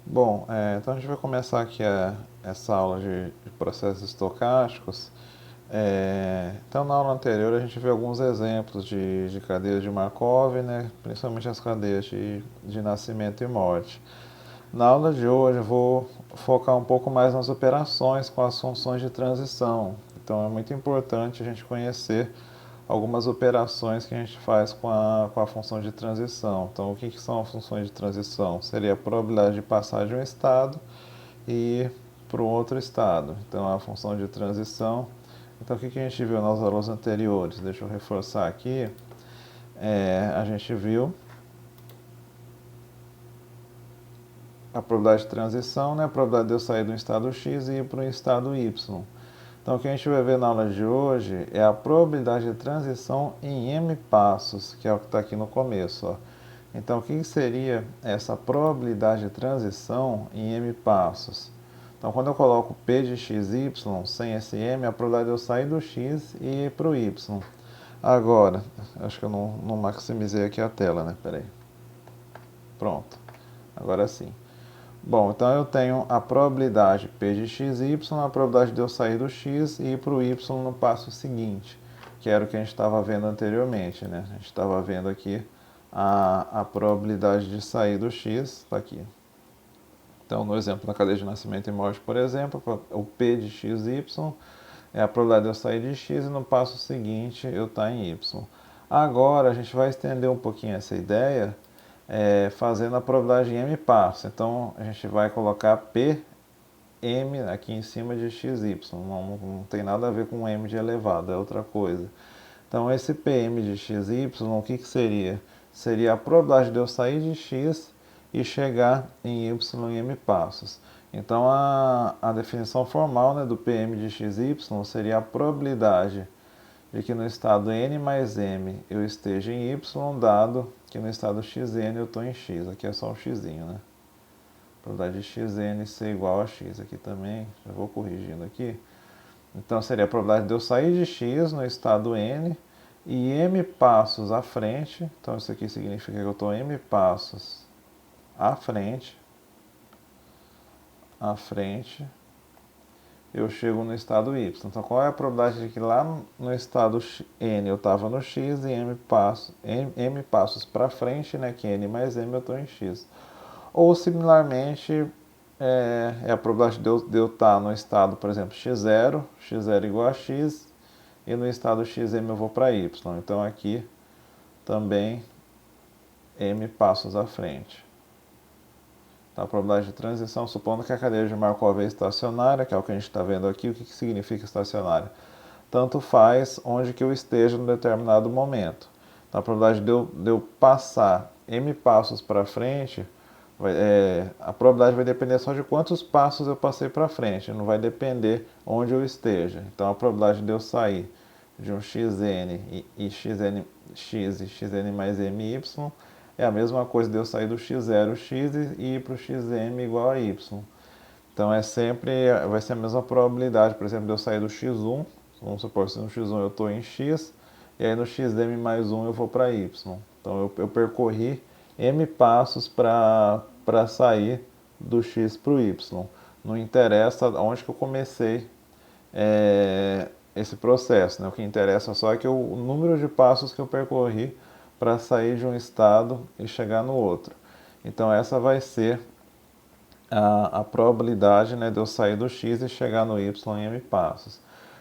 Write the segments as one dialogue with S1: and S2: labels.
S1: Bom, então a gente vai começar aqui essa aula de processos estocásticos. Então, na aula anterior, a gente viu alguns exemplos de cadeias de Markov, né? Principalmente as cadeias de nascimento e morte. Na aula de hoje, eu vou focar um pouco mais nas operações com as funções de transição. Então, é muito importante a gente conhecer algumas operações que a gente faz com a função de transição. Então, o que são as funções de transição? Seria a probabilidade de passar de um estado e para um outro estado. Então, a função de transição. Então, o que a gente viu nas aulas anteriores? Deixa eu reforçar aqui. A gente viu a probabilidade de transição, né? A probabilidade de eu sair do estado X e ir para o estado Y. Então, o que a gente vai ver na aula de hoje é a probabilidade de transição em m passos, que é o que está aqui no começo. Ó. Então, o que seria essa probabilidade de transição em m passos? Então, quando eu coloco p de xy sem esse m, a probabilidade de eu sair do x e ir para o y. Agora, acho que eu não maximizei aqui a tela, né? Peraí. Pronto. Agora sim. Bom, então eu tenho a probabilidade P de xy, a probabilidade de eu sair do x e ir para o y no passo seguinte, que era o que a gente estava vendo anteriormente, né? A gente estava vendo aqui a probabilidade de sair do x, está aqui. Então, no exemplo da cadeia de nascimento e morte, por exemplo, o P de xy é a probabilidade de eu sair de x e no passo seguinte eu estar em y. Agora a gente vai estender um pouquinho essa ideia fazendo a probabilidade em m passos. Então a gente vai colocar Pm aqui em cima de xy. Não tem nada a ver com m de elevado, é outra coisa. Então esse Pm de xy, o que seria? Seria a probabilidade de eu sair de x e chegar em y em m passos. Então a definição formal, né, do Pm de xy seria a probabilidade de que no estado n mais m eu esteja em y, dado que no estado xn eu estou em x. Aqui é só um x, né? A probabilidade de xn ser igual a x aqui também, já vou corrigindo aqui. Então seria a probabilidade de eu sair de x no estado n e m passos à frente. Então isso aqui significa que eu estou m passos à frente, eu chego no estado y. Então, qual é a probabilidade de que lá no estado n eu estava no x e m passos para frente, né, que n mais m eu estou em x? Ou, similarmente, é a probabilidade de eu estar no estado, por exemplo, x0 igual a x, e no estado xm eu vou para y. Então, aqui também m passos à frente. Então, a probabilidade de transição, supondo que a cadeia de Markov é estacionária, que é o que a gente está vendo aqui. O que significa estacionária? Tanto faz onde que eu esteja em determinado momento. Então, a probabilidade de eu passar m passos para frente, a probabilidade vai depender só de quantos passos eu passei para frente, não vai depender onde eu esteja. Então, a probabilidade de eu sair de um xn e xn, x e xn mais my é a mesma coisa de eu sair do x0, x e ir para o xm igual a y. Então vai ser a mesma probabilidade, por exemplo, de eu sair do x1, vamos supor, se no x1 eu estou em x, e aí no xm mais 1 eu vou para y. Então eu percorri m passos para sair do x para o y. Não interessa onde que eu comecei esse processo, né? O que interessa só é que o número de passos que eu percorri para sair de um estado e chegar no outro. Então essa vai ser a probabilidade, né, de eu sair do x e chegar no y em m passos.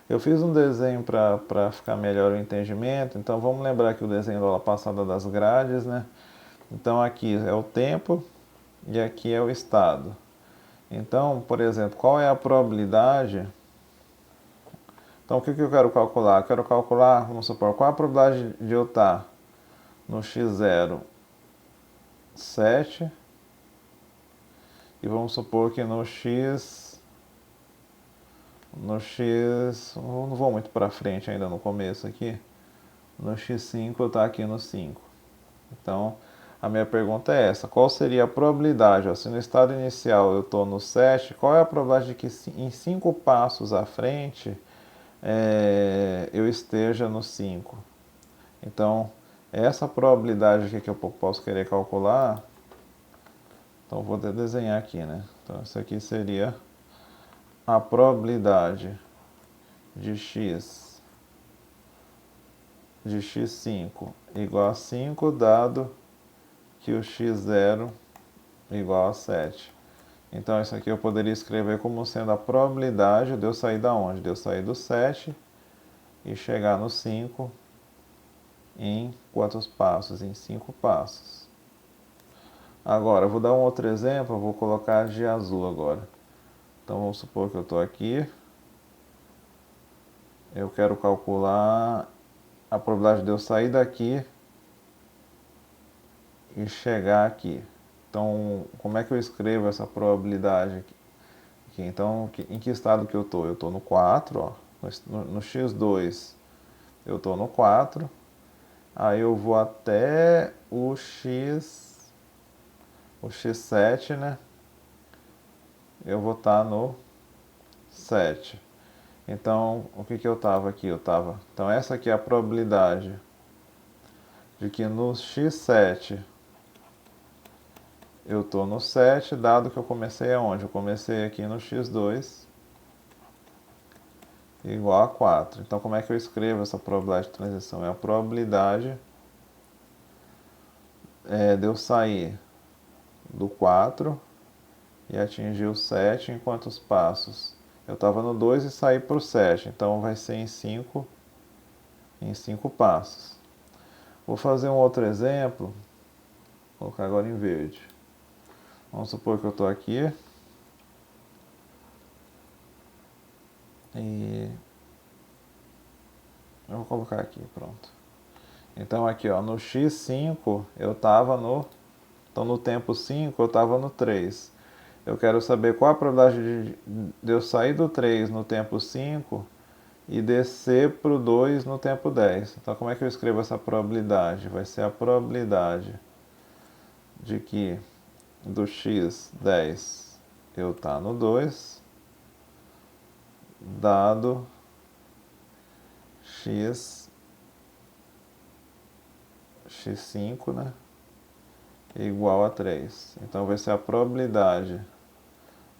S1: Eu fiz um desenho para ficar melhor o entendimento, então vamos lembrar que o desenho da aula passada das grades, né? Então aqui é o tempo e aqui é o estado. Então, por exemplo, qual é a probabilidade? Então, o que eu quero calcular? Eu quero calcular, vamos supor, qual a probabilidade de eu estar no x0, 7, e vamos supor que não vou muito para frente ainda no começo aqui, no x5 eu estar aqui no 5. Então, a minha pergunta é essa: qual seria a probabilidade? Ó, se no estado inicial eu estou no 7, qual é a probabilidade de que em 5 passos à frente eu esteja no 5? Então, essa probabilidade aqui que eu posso querer calcular, Então vou desenhar aqui, né? Então isso aqui seria a probabilidade de x de x5 igual a 5, dado que o x0 igual a 7. Então isso aqui eu poderia escrever como sendo a probabilidade de eu sair da onde? De eu sair do 7 e chegar no 5 em quantos passos? Em 5 passos. Agora, eu vou dar um outro exemplo, eu vou colocar de azul agora. Então vamos supor que eu estou aqui. Eu quero calcular a probabilidade de eu sair daqui e chegar aqui. Então, como é que eu escrevo essa probabilidade aqui? Então, em que estado que eu estou? Eu estou no 4, ó. No x2 eu estou no 4. Aí eu vou até o x7, né? Eu vou estar no 7. Então, o que eu estava aqui? Então, essa aqui é a probabilidade de que no x7 eu estou no 7, dado que eu comecei aonde? Eu comecei aqui no x2 igual a 4. Então, como é que eu escrevo essa probabilidade de transição? É a probabilidade de eu sair do 4 e atingir o 7 em quantos passos? Eu estava no 2 e saí para o 7, então vai ser em 5 passos. Vou fazer um outro exemplo, vou colocar agora em verde. Vamos supor que eu estou aqui e eu vou colocar aqui, pronto. Então aqui, ó, no x5 eu estava então no tempo 5 eu estava no 3. Eu quero saber qual a probabilidade de eu sair do 3 no tempo 5 e descer para o 2 no tempo 10. Então como é que eu escrevo essa probabilidade? Vai ser a probabilidade de que do x10 eu estar no 2, dado x5, né, igual a 3. Então vai ser a probabilidade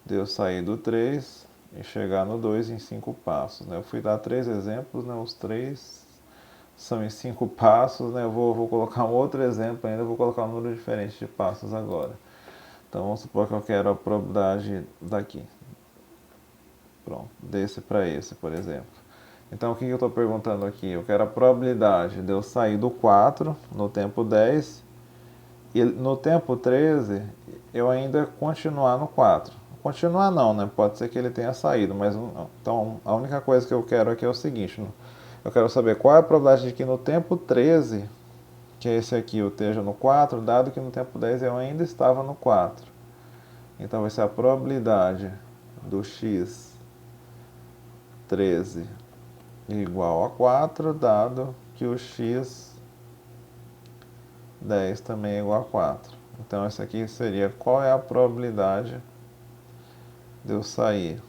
S1: de eu sair do 3 e chegar no 2 em 5 passos. Né? Eu fui dar 3 exemplos, né? Os 3 são em 5 passos. Né? Eu vou colocar um outro exemplo ainda, vou colocar um número diferente de passos agora. Então vamos supor que eu quero a probabilidade daqui. Pronto, desse para esse, por exemplo. Então o que eu estou perguntando aqui? Eu quero a probabilidade de eu sair do 4 no tempo 10 e no tempo 13 eu ainda continuar no 4. Continuar não, né? Pode ser que ele tenha saído, mas então a única coisa que eu quero aqui é o seguinte, eu quero saber qual é a probabilidade de que no tempo 13, que é esse aqui, eu esteja no 4, dado que no tempo 10 eu ainda estava no 4. Então vai ser a probabilidade do x13 igual a 4, dado que o x10 também é igual a 4. Então essa aqui seria qual é a probabilidade de eu sair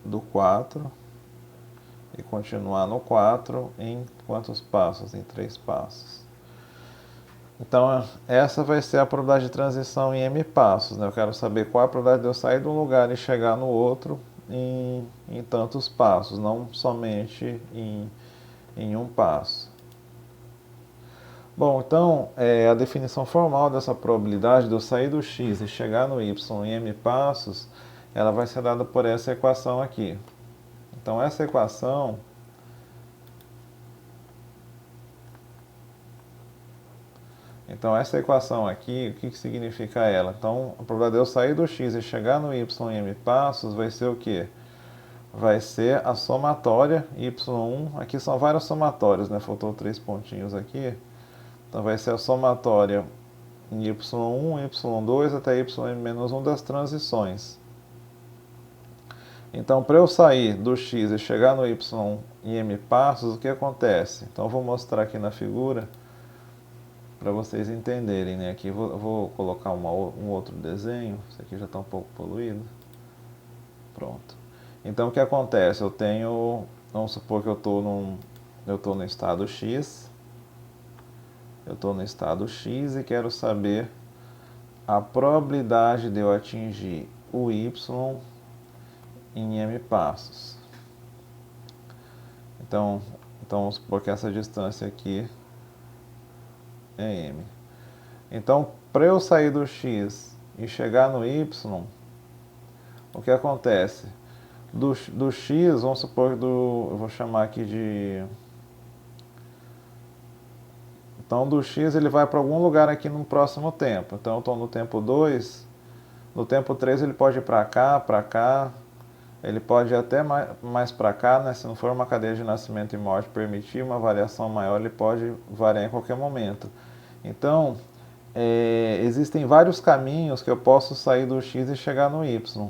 S1: do 4 e continuar no 4 em quantos passos? Em 3 passos. Então essa vai ser a probabilidade de transição em m passos. Né? Eu quero saber qual é a probabilidade de eu sair de um lugar e chegar no outro em tantos passos, não somente em um passo. Bom, então a definição formal dessa probabilidade de eu sair do x e chegar no y em m passos, ela vai ser dada por essa equação aqui. Então essa equação aqui, o que significa ela? Então a probabilidade de eu sair do x e chegar no y em m passos vai ser o quê? Vai ser a somatória y1, aqui são vários somatórios, né? Faltou 3 pontinhos aqui. Então vai ser a somatória em y1, y2 até yn-1 das transições. Então, para eu sair do x e chegar no y em m passos, o que acontece? Então, eu vou mostrar aqui na figura para vocês entenderem. Né? Aqui eu vou colocar um outro desenho. Esse aqui já está um pouco poluído. Pronto. Então, o que acontece? Vamos supor que eu estou no estado x. Eu estou no estado x e quero saber a probabilidade de eu atingir o y em m passos. Então vamos supor que essa distância aqui é m. Então, para eu sair do x e chegar no y, o que acontece? Do x, vamos supor eu vou chamar aqui de... Então, do x ele vai para algum lugar aqui no próximo tempo. Então, eu estou no tempo 2. No tempo 3 ele pode ir para cá. Ele pode ir até mais para cá, né? Se não for uma cadeia de nascimento e morte permitir uma variação maior, ele pode variar em qualquer momento. Então, existem vários caminhos que eu posso sair do x e chegar no y.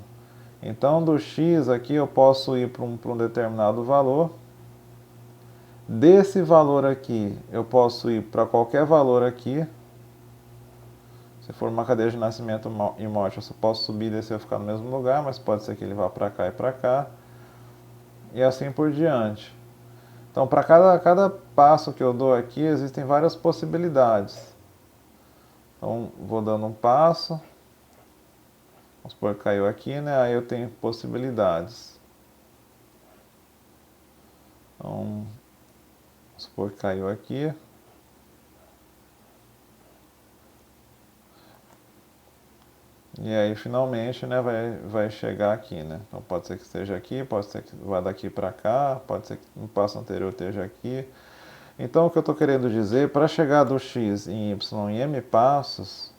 S1: Então, do x aqui eu posso ir para um determinado valor. Desse valor aqui, eu posso ir para qualquer valor aqui. Se for uma cadeia de nascimento e morte, eu só posso subir e descer e ficar no mesmo lugar, mas pode ser que ele vá para cá e para cá. E assim por diante. Então, para cada passo que eu dou aqui, existem várias possibilidades. Então, vou dando um passo. Vamos supor que caiu aqui, né? Aí eu tenho possibilidades. Então, vamos supor que caiu aqui. E aí, finalmente, né, vai chegar aqui, né? Então, pode ser que esteja aqui, pode ser que vá daqui para cá, pode ser que no passo anterior esteja aqui. Então, o que eu estou querendo dizer, para chegar do x em y em m passos,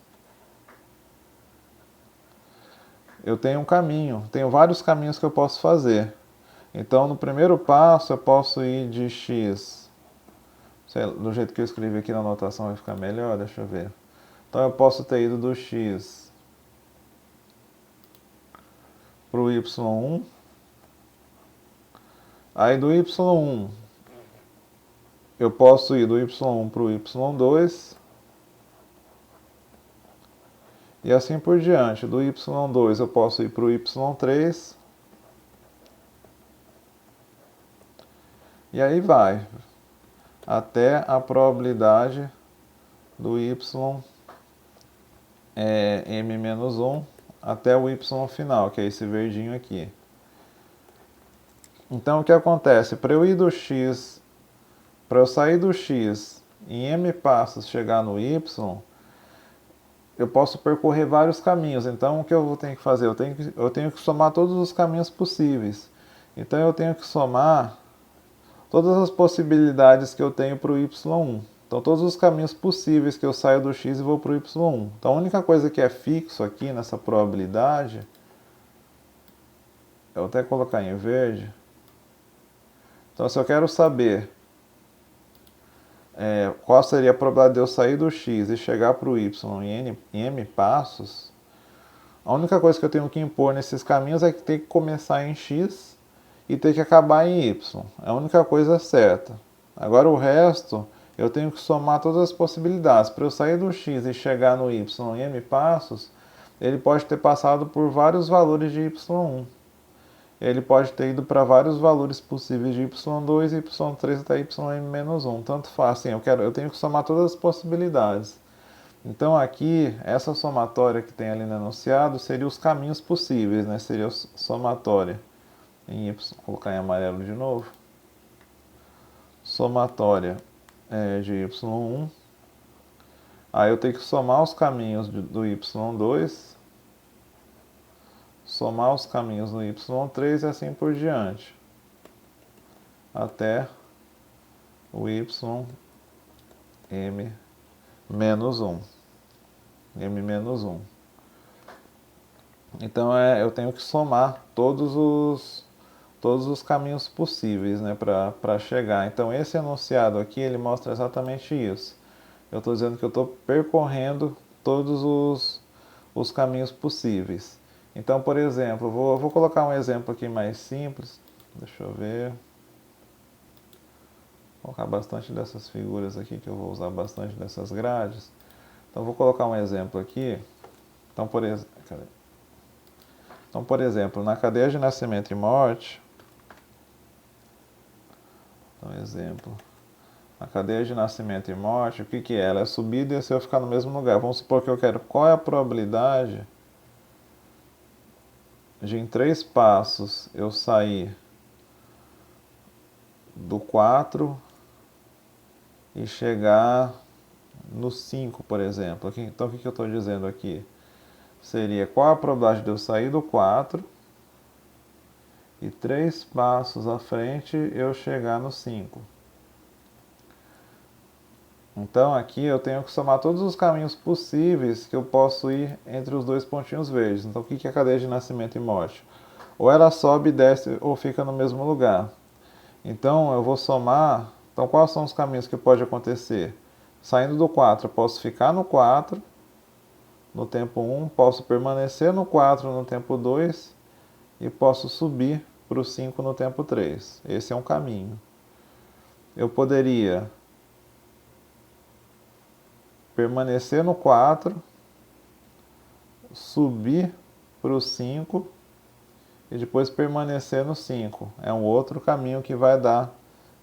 S1: eu tenho um caminho, tenho vários caminhos que eu posso fazer. Então, no primeiro passo, eu posso ir de x, do jeito que eu escrevi aqui na anotação vai ficar melhor, deixa eu ver. Então, eu posso ter ido do x para o y1, aí do y1 eu posso ir do y1 para o y2, e assim por diante. Do y2 eu posso ir para o y3, e aí vai, até a probabilidade do y m-1 até o y final, que é esse verdinho aqui. Então, o que acontece? Para eu ir do x, para eu sair do x em m passos chegar no y, eu posso percorrer vários caminhos. Então, o que eu tenho que fazer? Eu tenho que somar todos os caminhos possíveis. Então, eu tenho que somar todas as possibilidades que eu tenho para o y1. Então, todos os caminhos possíveis que eu saio do x e vou para o y1. Então, a única coisa que é fixo aqui nessa probabilidade, eu vou até colocar em verde. Então, se eu quero saber qual seria a probabilidade de eu sair do x e chegar para o y em m passos, a única coisa que eu tenho que impor nesses caminhos é que tem que começar em x e ter que acabar em y. É a única coisa certa. Agora o resto, eu tenho que somar todas as possibilidades. Para eu sair do x e chegar no y em m passos, ele pode ter passado por vários valores de y1. Ele pode ter ido para vários valores possíveis de y2, y3 até ym-1. Tanto faz, assim, eu tenho que somar todas as possibilidades. Então aqui, essa somatória que tem ali no enunciado seria os caminhos possíveis, né? Seria somatória em y, vou colocar em amarelo de novo. Somatória de y1. Aí eu tenho que somar os caminhos do y2, somar os caminhos no y3 e assim por diante, até o y m-1. m-1. Então eu tenho que somar todos os caminhos possíveis, né, para chegar. Então esse enunciado aqui, ele mostra exatamente isso. Eu estou dizendo que eu estou percorrendo todos os caminhos possíveis. Então, por exemplo, vou colocar um exemplo aqui mais simples. Deixa eu ver. Vou colocar bastante dessas figuras aqui, que eu vou usar bastante dessas grades. Então, vou colocar um exemplo aqui. Então, por exemplo, na cadeia de nascimento e morte, então, exemplo, A cadeia de nascimento e morte, o que que é? Ela é subir e descer ou ficar no mesmo lugar. Vamos supor que eu quero qual é a probabilidade de em 3 passos eu sair do 4 e chegar no 5, por exemplo. Então o que eu estou dizendo aqui? Seria qual a probabilidade de eu sair do 4 e 3 passos à frente eu chegar no 5. Então aqui eu tenho que somar todos os caminhos possíveis que eu posso ir entre os dois pontinhos verdes. Então o que é a cadeia de nascimento e morte? Ou ela sobe, desce ou fica no mesmo lugar. Então eu vou somar. Então quais são os caminhos que pode acontecer? Saindo do 4, eu posso ficar no 4 no tempo 1, posso permanecer no 4 no tempo 2 e posso subir para o 5 no tempo 3. Esse é um caminho. Eu poderia permanecer no 4, subir para o 5 e depois permanecer no 5. É um outro caminho que vai dar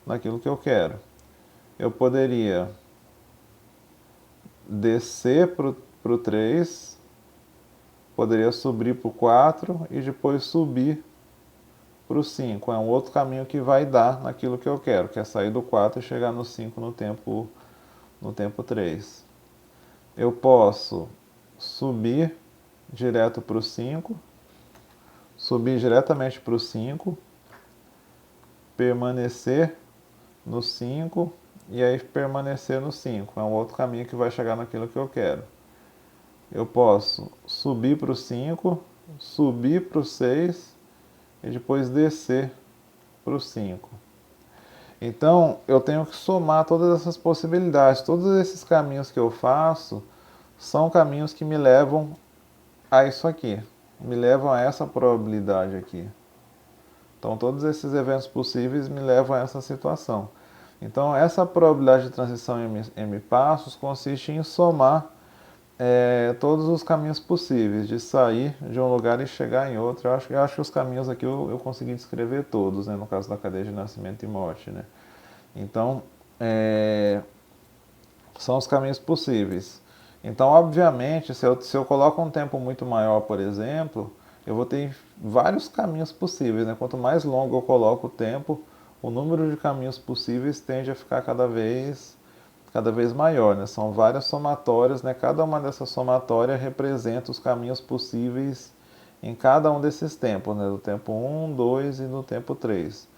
S1: naquilo que eu quero. Eu poderia descer para o 3, poderia subir para o 4 e depois subir para o 5. É um outro caminho que vai dar naquilo que eu quero, que é sair do 4 e chegar no 5 no tempo 3. Eu posso subir direto para o 5, subir diretamente para o 5, permanecer no 5 e aí permanecer no 5. É um outro caminho que vai chegar naquilo que eu quero. Eu posso subir para o 5, subir para o 6 e depois descer para o 5. Então, eu tenho que somar todas essas possibilidades. Todos esses caminhos que eu faço são caminhos que me levam a isso aqui. Me levam a essa probabilidade aqui. Então, todos esses eventos possíveis me levam a essa situação. Então, essa probabilidade de transição em M passos consiste em somar todos os caminhos possíveis de sair de um lugar e chegar em outro. Eu acho que os caminhos aqui eu consegui descrever todos, né, no caso da cadeia de nascimento e morte, né? Então, são os caminhos possíveis. Então, obviamente, se eu coloco um tempo muito maior, por exemplo, eu vou ter vários caminhos possíveis, né? Quanto mais longo eu coloco o tempo, o número de caminhos possíveis tende a ficar cada vez maior, né? São várias somatórias, né? Cada uma dessas somatórias representa os caminhos possíveis em cada um desses tempos, né? Do tempo 1, 2 e do tempo 3.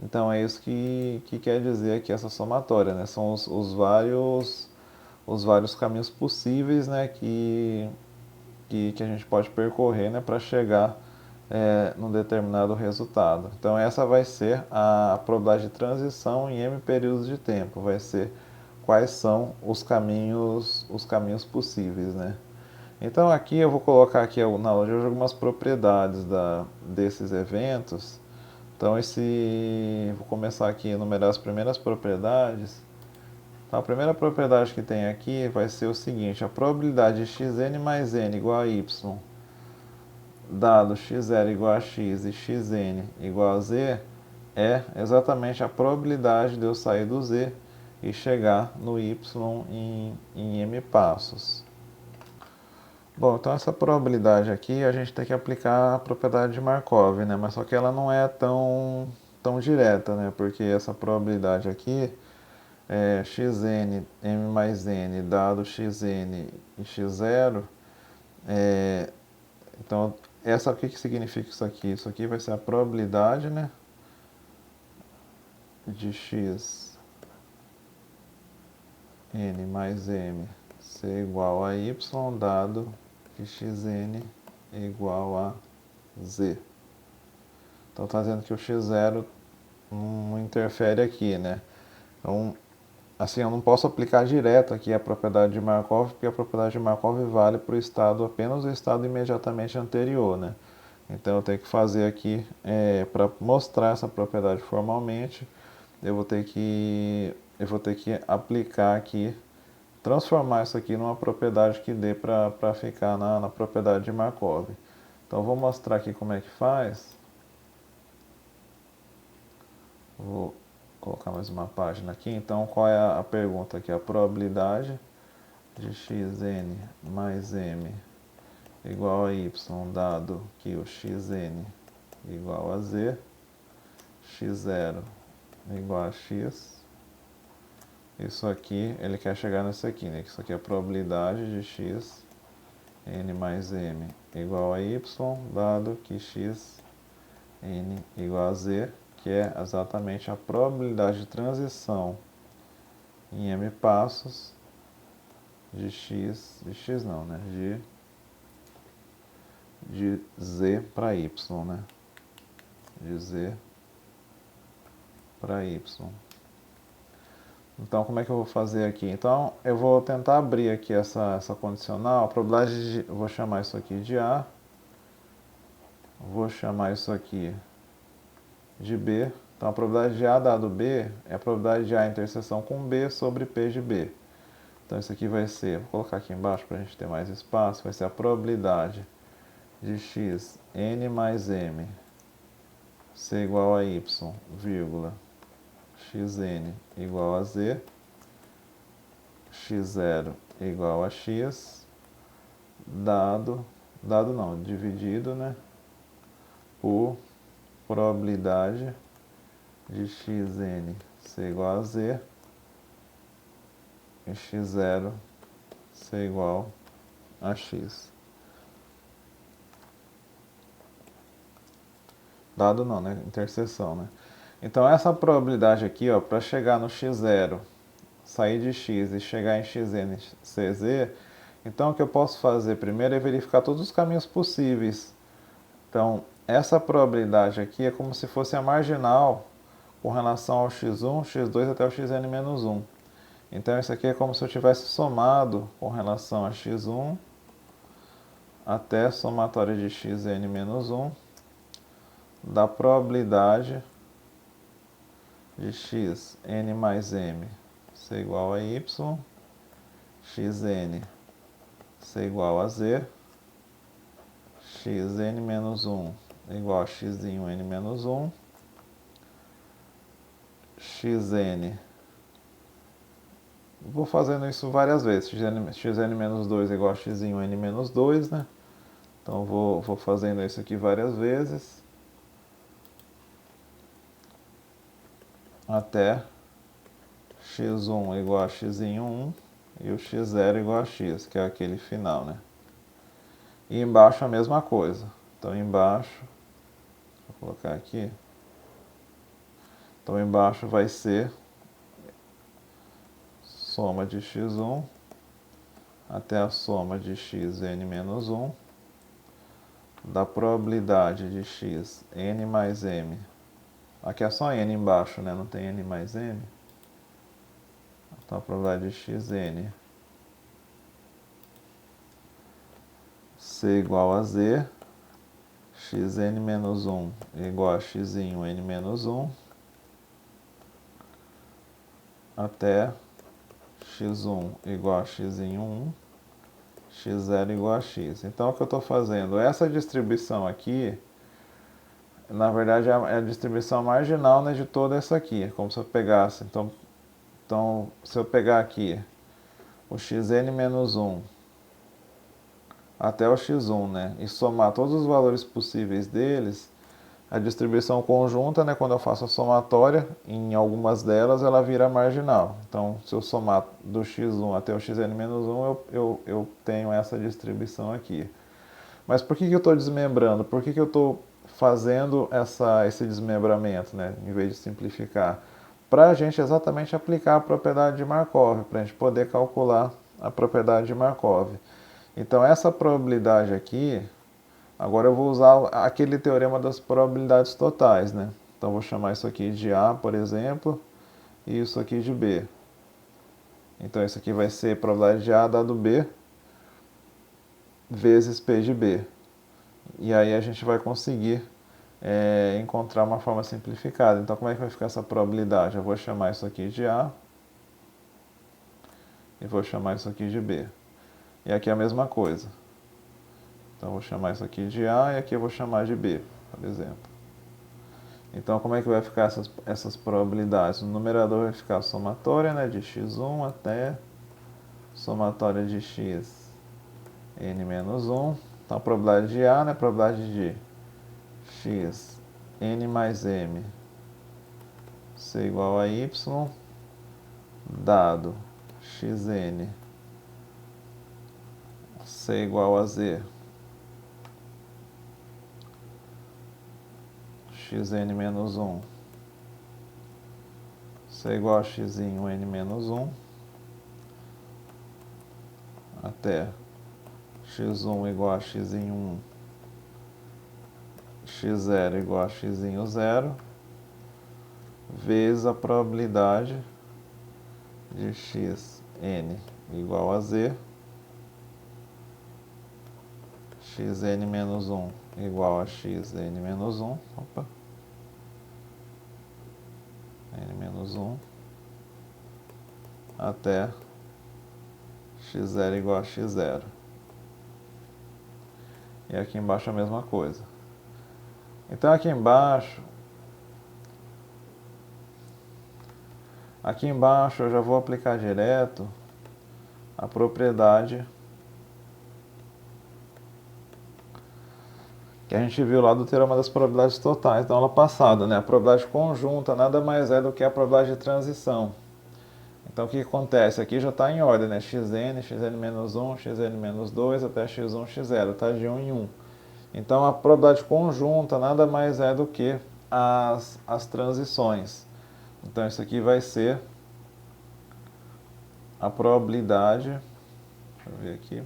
S1: Então é isso que quer dizer aqui essa somatória, né? São os vários caminhos possíveis, né? Que a gente pode percorrer, né? Para chegar num determinado resultado. Então essa vai ser a probabilidade de transição em m períodos de tempo. Vai ser quais são os caminhos possíveis, né? Então aqui eu vou colocar aqui na aula de hoje algumas propriedades desses eventos. Então vou começar aqui a enumerar as primeiras propriedades. Então a primeira propriedade que tem aqui vai ser o seguinte: a probabilidade de xn mais n igual a y, dado x0 igual a x e xn igual a z, é exatamente a probabilidade de eu sair do z e chegar no y em m passos. Bom, então essa probabilidade aqui a gente tem que aplicar a propriedade de Markov, né? Mas só que ela não é tão direta, né? Porque essa probabilidade aqui é xn, m mais n, dado xn e x0. Então, o que significa isso aqui? Isso aqui vai ser a probabilidade, né? De x n mais m ser igual a y, dado que xn é igual a z. Então está dizendo que o x0 não interfere aqui, né? Então, assim, eu não posso aplicar direto aqui a propriedade de Markov, porque a propriedade de Markov vale para o estado, apenas o estado imediatamente anterior, né? Então eu tenho que fazer aqui, para mostrar essa propriedade formalmente, eu vou ter que aplicar aqui, transformar isso aqui numa propriedade que dê para ficar na propriedade de Markov. Então eu vou mostrar aqui como é que faz. Vou colocar mais uma página aqui. Então, qual é a pergunta aqui? A probabilidade de xn mais m igual a y, dado que o xn igual a z, x0 igual a x. Isso aqui, ele quer chegar nisso aqui, né? Isso aqui é a probabilidade de x n mais m igual a y, dado que x n igual a z, que é exatamente a probabilidade de transição em m passos de x não, né? De z para y, né? De z para y. Então, como é que eu vou fazer aqui? Então, eu vou tentar abrir aqui essa condicional. A probabilidade de, eu vou chamar isso aqui de A. Vou chamar isso aqui de B. Então, a probabilidade de A dado B é a probabilidade de A interseção com B sobre P de B. Então, isso aqui vai ser, vou colocar aqui embaixo para a gente ter mais espaço, vai ser a probabilidade de x n mais m ser igual a y, vírgula, xn igual a z, x0 igual a x, dividido, né, por probabilidade de xn ser igual a z e x0 ser igual a x. Dado não, né? Interseção, né? Então, essa probabilidade aqui, ó, para chegar no x0, sair de x e chegar em xn, cz, então o que eu posso fazer primeiro é verificar todos os caminhos possíveis. Então, essa probabilidade aqui é como se fosse a marginal com relação ao x1, x2 até o xn-1. Então, isso aqui é como se eu tivesse somado com relação a x1 até a somatória de xn-1 da probabilidade de x n mais m ser igual a y, xn ser igual a z, xn-1 igual a x'(n-1), xn, vou fazendo isso várias vezes, xn-2 igual a x'(n-2), né? Então vou fazendo isso aqui várias vezes, até x1 igual a x'(1) e o x0 igual a x, que é aquele final, né? E embaixo a mesma coisa. Então embaixo, vou colocar aqui. Então embaixo vai ser soma de x1 até a soma de xn-1 da probabilidade de x n mais m. Aqui é só n embaixo, né? Não tem n mais m. Então a probabilidade de xn ser igual a z, xn-1 igual a x'(n-1) até x1 igual a x'(1), x0 igual a x. Então, o que eu estou fazendo? Essa distribuição aqui, na verdade, é a distribuição marginal, né, de toda essa aqui. É como se eu pegasse, então se eu pegar aqui o xn-1 até o x1, né, e somar todos os valores possíveis deles, a distribuição conjunta, né, quando eu faço a somatória, em algumas delas ela vira marginal. Então, se eu somar do x1 até o xn-1, eu tenho essa distribuição aqui. Mas por que eu estou desmembrando? Por que eu estou fazendo esse desmembramento, né, em vez de simplificar? Para a gente exatamente aplicar a propriedade de Markov, para a gente poder calcular a propriedade de Markov. Então, essa probabilidade aqui, agora eu vou usar aquele teorema das probabilidades totais, né? Então, vou chamar isso aqui de A, por exemplo, e isso aqui de B. Então, isso aqui vai ser probabilidade de A dado B vezes P de B. E aí a gente vai conseguir encontrar uma forma simplificada. Então, como é que vai ficar essa probabilidade? Eu vou chamar isso aqui de A e vou chamar isso aqui de B. E aqui é a mesma coisa. Então, eu vou chamar isso aqui de A e aqui eu vou chamar de B, por exemplo. Então, como é que vai ficar essas probabilidades? No numerador vai ficar a somatória, né, de x1 até somatória de x n menos 1. Então, a probabilidade de A, né, a probabilidade de x n mais m ser igual a y, dado xn ser igual a z, xn menos 1 ser igual a x n menos 1, até x1 igual a x1, x0 igual a x0, vezes a probabilidade de xn igual a z, xn menos 1 igual a xn menos 1, n menos 1, até x0 igual a x0. E aqui embaixo a mesma coisa. Então aqui embaixo eu já vou aplicar direto a propriedade que a gente viu lá do teorema das probabilidades totais da aula passada, né? A probabilidade conjunta nada mais é do que a probabilidade de transição. Então o que acontece? Aqui já está em ordem, né? xn menos 1, xn menos 2 até x1, x0, está de 1 em 1. Então a probabilidade conjunta nada mais é do que as transições. Então isso aqui vai ser a probabilidade, deixa eu ver aqui,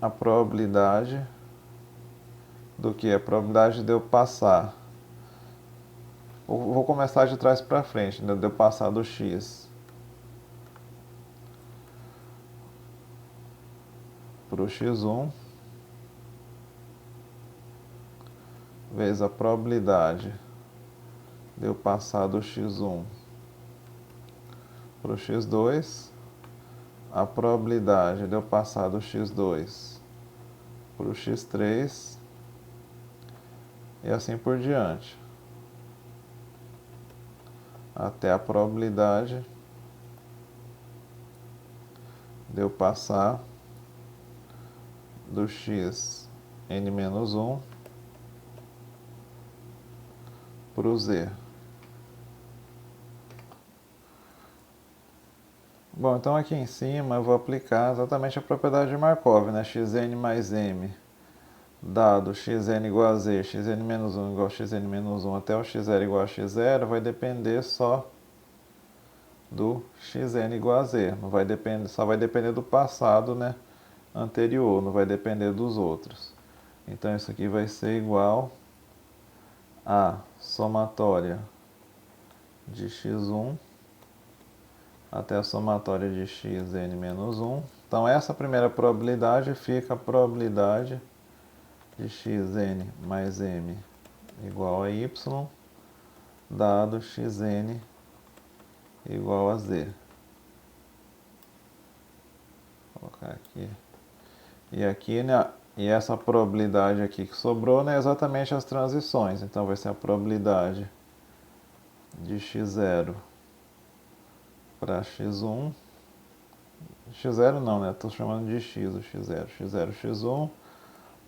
S1: a probabilidade do que? A probabilidade de eu passar, vou começar de trás para frente, né? De eu passar do x para o x1, vezes a probabilidade de eu passar do x1 para o x2, a probabilidade de eu passar do x2 para o x3 e assim por diante, até a probabilidade de eu passar do x n menos 1 para o z. Bom, então aqui em cima eu vou aplicar exatamente a propriedade de Markov, né? xn mais m dado xn igual a z, xn menos 1 igual a xn menos 1 até o x0 igual a x0 vai depender só do xn igual a z. Não vai depender, só vai depender do passado, né, anterior, não vai depender dos outros. Então isso aqui vai ser igual a somatória de x1 até a somatória de xn menos 1. Então essa primeira probabilidade fica a probabilidade de xn mais m igual a y, dado xn igual a z. Vou colocar aqui. E aqui, né, e essa probabilidade aqui que sobrou, né, é exatamente as transições. Então vai ser a probabilidade de x0 para x1. x0 não, né? Estou chamando de x, o x0. x0, x1.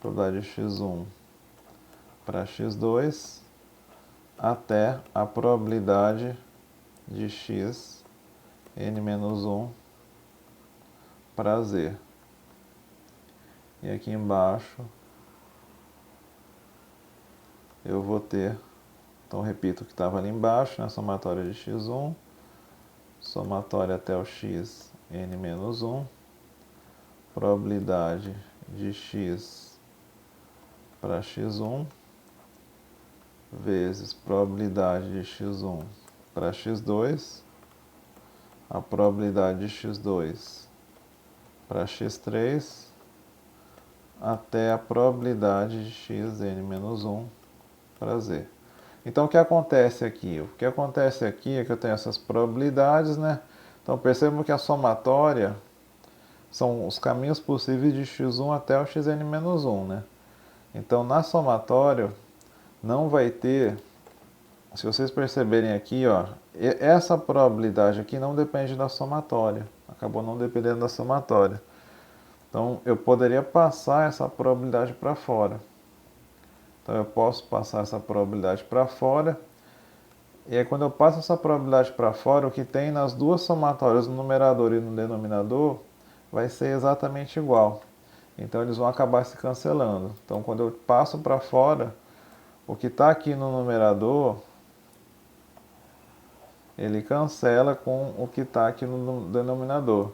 S1: Probabilidade de x1 para x2 até a probabilidade de x n menos 1 para z. E aqui embaixo eu vou ter, então repito o que estava ali embaixo, né? Somatória de x1, somatória até o x n menos 1, probabilidade de x para x1, vezes probabilidade de x1 para x2, a probabilidade de x2 para x3, até a probabilidade de x n menos 1 para z. Então o que acontece aqui? O que acontece aqui é que eu tenho essas probabilidades, né? Então percebam que a somatória são os caminhos possíveis de x1 até o xn menos 1, né? Então na somatória não vai ter, se vocês perceberem aqui, ó, essa probabilidade aqui não depende da somatória, acabou não dependendo da somatória. Então eu poderia passar essa probabilidade para fora. Então eu posso passar essa probabilidade para fora. E aí quando eu passo essa probabilidade para fora, o que tem nas duas somatórias, no numerador e no denominador, vai ser exatamente igual. Então eles vão acabar se cancelando. Então quando eu passo para fora, o que está aqui no numerador, ele cancela com o que está aqui no denominador.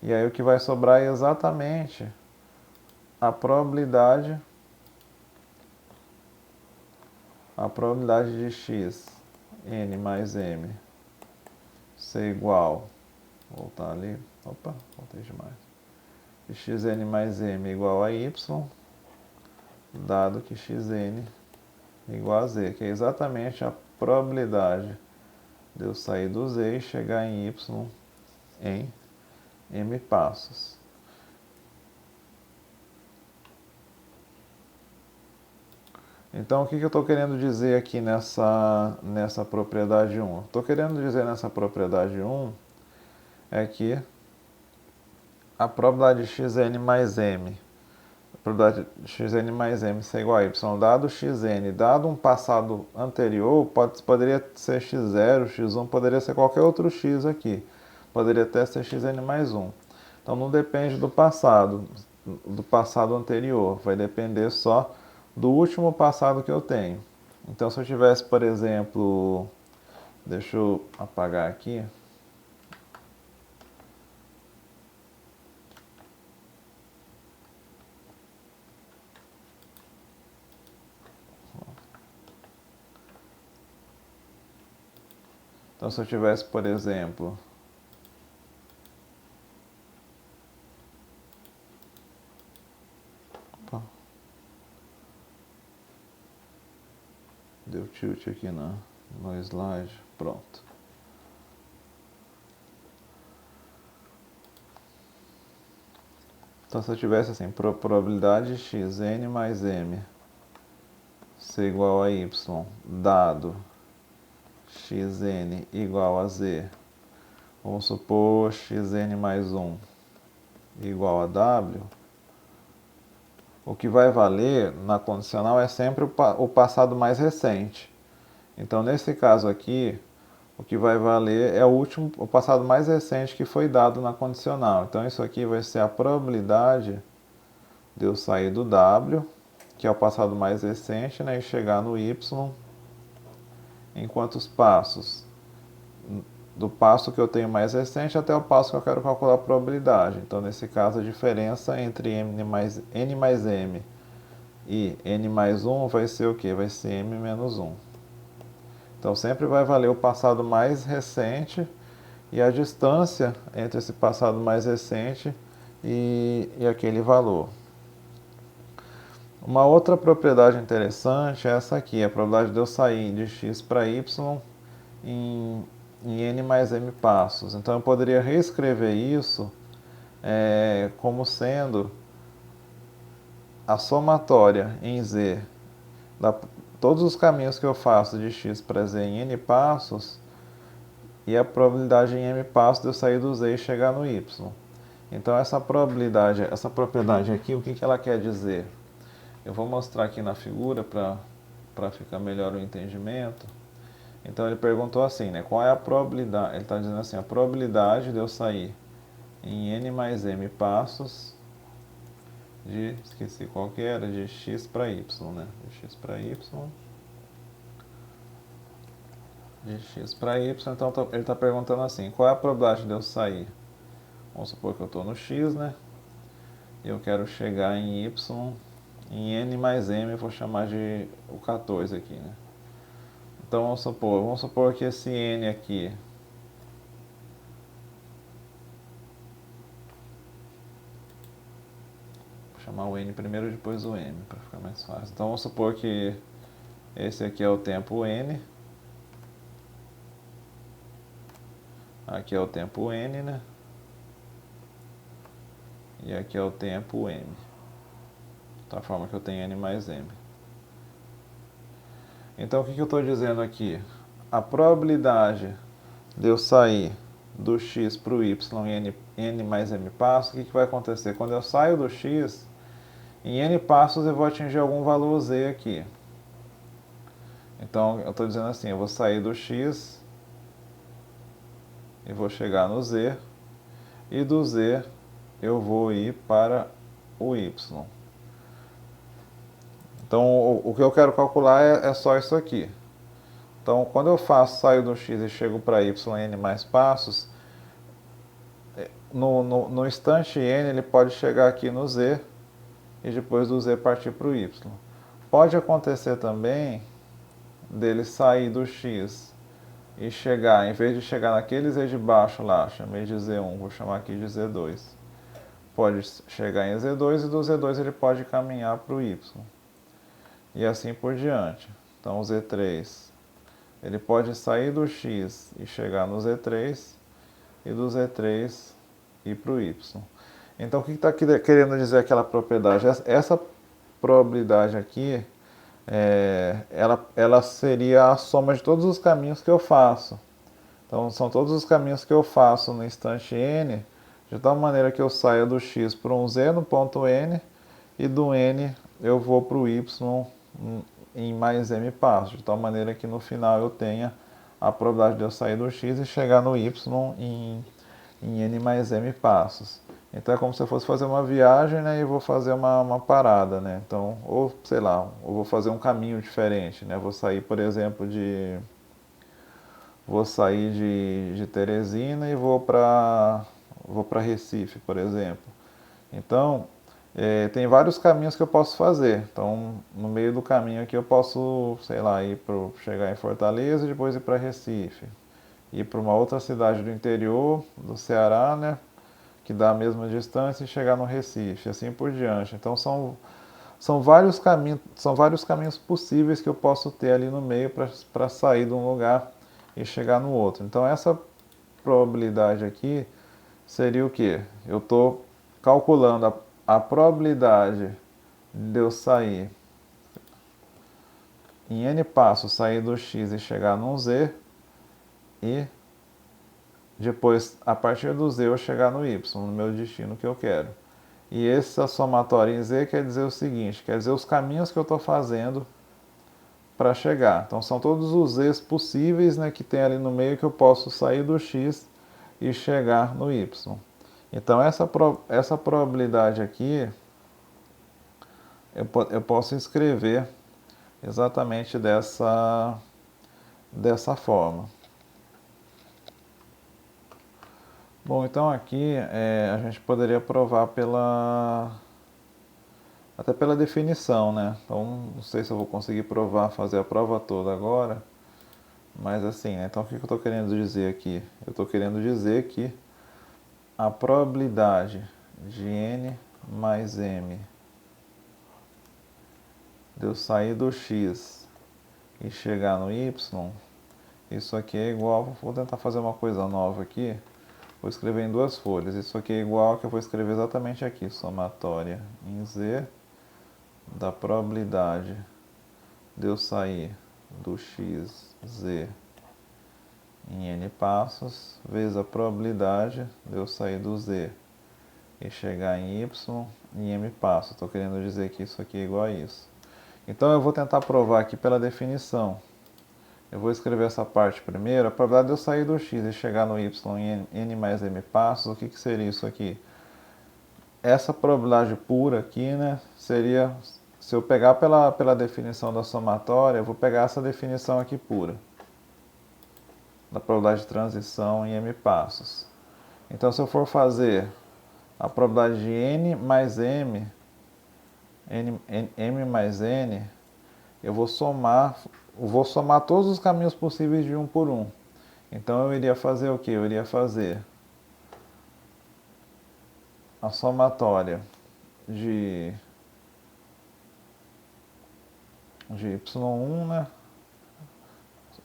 S1: E aí o que vai sobrar é exatamente a probabilidade de x, n mais m, ser igual, vou voltar ali, opa, voltei demais, de xn mais m igual a y, dado que xn igual a z, que é exatamente a probabilidade de eu sair do z e chegar em y em m passos. Então, o que eu estou querendo dizer aqui nessa propriedade 1? Estou querendo dizer nessa propriedade 1 é que a probabilidade de xn mais m, a probabilidade de xn mais m ser igual a y, dado xn, dado um passado anterior, poderia ser x0, x1, poderia ser qualquer outro x aqui. Poderia até ser xn mais 1. Então, não depende do passado anterior, vai depender só do último passado que eu tenho. Então, se eu tivesse, por exemplo, deixa eu apagar aqui. Então, se eu tivesse, por exemplo, opa, deu tilt aqui no slide, pronto. Então, se eu tivesse assim, probabilidade de xn mais m ser igual a y, dado xn igual a z, vamos supor xn mais 1 igual a w, o que vai valer na condicional é sempre o passado mais recente. Então, nesse caso aqui, o que vai valer é o passado mais recente que foi dado na condicional. Então, isso aqui vai ser a probabilidade de eu sair do w, que é o passado mais recente, né, e chegar no y em quantos passos? Do passo que eu tenho mais recente até o passo que eu quero calcular a probabilidade. Então, nesse caso, a diferença entre n mais m e n mais 1 vai ser o quê? Vai ser m menos 1. Então, sempre vai valer o passado mais recente e a distância entre esse passado mais recente e aquele valor. Uma outra propriedade interessante é essa aqui, a probabilidade de eu sair de x para y em n mais m passos. Então, eu poderia reescrever isso como sendo a somatória em z, todos os caminhos que eu faço de x para z em n passos, e a probabilidade em m passos de eu sair do z e chegar no y. Então, essa propriedade aqui, o que ela quer dizer? Eu vou mostrar aqui na figura para ficar melhor o entendimento. Então, ele perguntou assim, né? Qual é a probabilidade? Ele está dizendo assim, a probabilidade de eu sair em n mais m passos esqueci qual que era, de x para y, né? De x para y. De x para y, então ele está perguntando assim, qual é a probabilidade de eu sair? Vamos supor que eu estou no x, né? E eu quero chegar em y, em n mais m, eu vou chamar de o 14 aqui, né? Então vamos supor que esse n aqui vou chamar o n primeiro, depois o m, para ficar mais fácil. Então vamos supor que esse aqui é o tempo n, aqui é o tempo n, né? E aqui é o tempo m. Da forma que eu tenho n mais m. Então, o que eu estou dizendo aqui? A probabilidade de eu sair do x para o y em n mais m passos, o que vai acontecer? Quando eu saio do x, em n passos eu vou atingir algum valor z aqui. Então, eu estou dizendo assim, eu vou sair do x e vou chegar no z, e do z eu vou ir para o y. Então, o que eu quero calcular é só isso aqui. Então, quando eu saio do x e chego para y em n mais passos, no instante n ele pode chegar aqui no z e depois do z partir para o y. Pode acontecer também dele sair do x e chegar, em vez de chegar naquele z de baixo lá, chamei de z1, vou chamar aqui de z2. Pode chegar em z2 e do z2 ele pode caminhar para o y. E assim por diante. Então o z3, ele pode sair do x e chegar no z3 e do z3 ir para o y. Então o que está querendo dizer aquela propriedade? Essa probabilidade aqui, ela seria a soma de todos os caminhos que eu faço. Então são todos os caminhos que eu faço no instante n, de tal maneira que eu saia do x para um z no ponto n, e do n eu vou para o y em mais m passos, de tal maneira que no final eu tenha a probabilidade de eu sair do x e chegar no y em n mais m passos. Então é como se eu fosse fazer uma viagem, né, e vou fazer uma parada, né? Então, ou sei lá, eu vou fazer um caminho diferente, né? Vou sair, por exemplo, de Teresina e vou para Recife, por exemplo. Então, tem vários caminhos que eu posso fazer. Então, no meio do caminho aqui eu posso, sei lá, chegar em Fortaleza e depois ir para Recife. Ir para uma outra cidade do interior do Ceará, né, que dá a mesma distância, e chegar no Recife, assim por diante. Então, são vários caminhos possíveis que eu posso ter ali no meio para sair de um lugar e chegar no outro. Então, essa probabilidade aqui seria o quê? Eu estou calculando a probabilidade de eu sair em n passos, sair do x e chegar num z, e depois, a partir do z, eu chegar no y, no meu destino que eu quero. E essa somatória em z quer dizer o seguinte, quer dizer os caminhos que eu estou fazendo para chegar. Então, são todos os z's possíveis, né, que tem ali no meio, que eu posso sair do x e chegar no y. Então, essa probabilidade aqui, eu posso escrever exatamente dessa forma. Bom, então aqui a gente poderia provar até pela definição, né? Então, não sei se eu vou conseguir fazer a prova toda agora, mas assim, né? Então o que eu estou querendo dizer aqui? Eu estou querendo dizer que a probabilidade de n mais m de eu sair do x e chegar no y, isso aqui é igual, vou tentar fazer uma coisa nova aqui, vou escrever em duas folhas, isso aqui é igual ao que eu vou escrever exatamente aqui, somatória em z da probabilidade de eu sair do x, z, em n passos, vezes a probabilidade de eu sair do z e chegar em y em m passos. Estou querendo dizer que isso aqui é igual a isso. Então eu vou tentar provar aqui pela definição. Eu vou escrever essa parte primeiro. A probabilidade de eu sair do x e chegar no y em n mais m passos, o que seria isso aqui? Essa probabilidade pura aqui, né, seria, se eu pegar pela definição da somatória, eu vou pegar essa definição aqui pura, da probabilidade de transição em m passos. Então, se eu for fazer a probabilidade de n mais m mais n, eu vou somar todos os caminhos possíveis de um por um. Então, eu iria fazer o quê? Eu iria fazer a somatória de y1, né?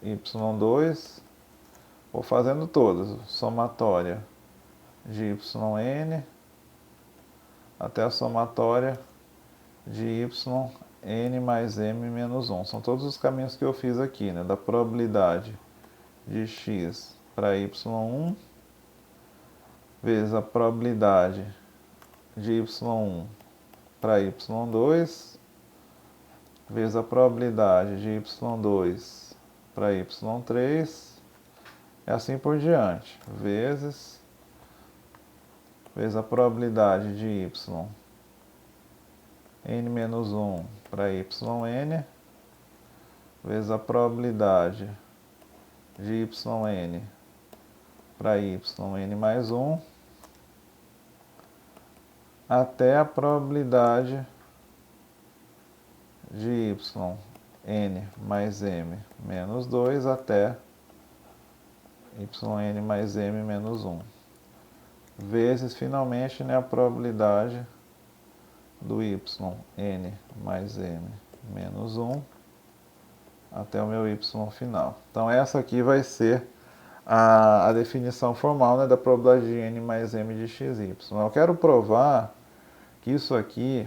S1: y2, vou fazendo todas, somatória de yn até a somatória de n mais m menos 1. São todos os caminhos que eu fiz aqui, né? Da probabilidade de x para y1 vezes a probabilidade de y1 para y2 vezes a probabilidade de y2 para y3 e assim por diante, vezes a probabilidade de y n menos 1 para yn vezes a probabilidade de yn para yn mais 1 até a probabilidade de yn mais m menos 2 até yn mais m menos 1, vezes, finalmente, né, a probabilidade do yn mais m menos 1 até o meu y final. Então, essa aqui vai ser a definição formal, né, da probabilidade de n mais m de xy. Eu quero provar que isso aqui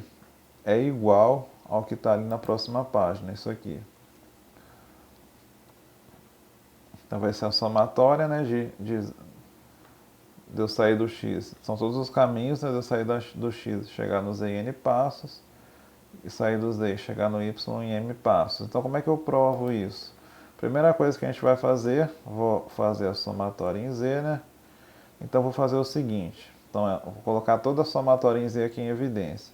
S1: é igual ao que está ali na próxima página, isso aqui. Então, vai ser a somatória, né, de eu sair do x. São todos os caminhos, né, de eu sair do x, chegar no z em n passos, e sair do z, chegar no y em m passos. Então, como é que eu provo isso? Primeira coisa que a gente vai fazer, vou fazer a somatória em z, né? Então, vou fazer o seguinte. Então, eu vou colocar toda a somatória em z aqui em evidência.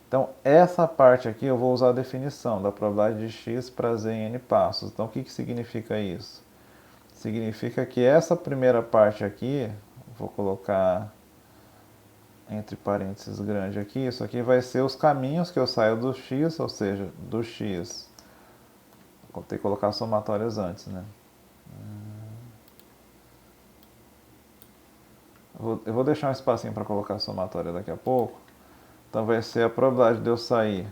S1: Então, essa parte aqui eu vou usar a definição da probabilidade de x para z em n passos. Então, o que significa isso? Significa que essa primeira parte aqui, vou colocar entre parênteses grande aqui, isso aqui vai ser os caminhos que eu saio do x, ou seja, do x. Vou ter que colocar somatórias antes, né? Eu vou deixar um espacinho para colocar a somatória daqui a pouco. Então vai ser a probabilidade de eu sair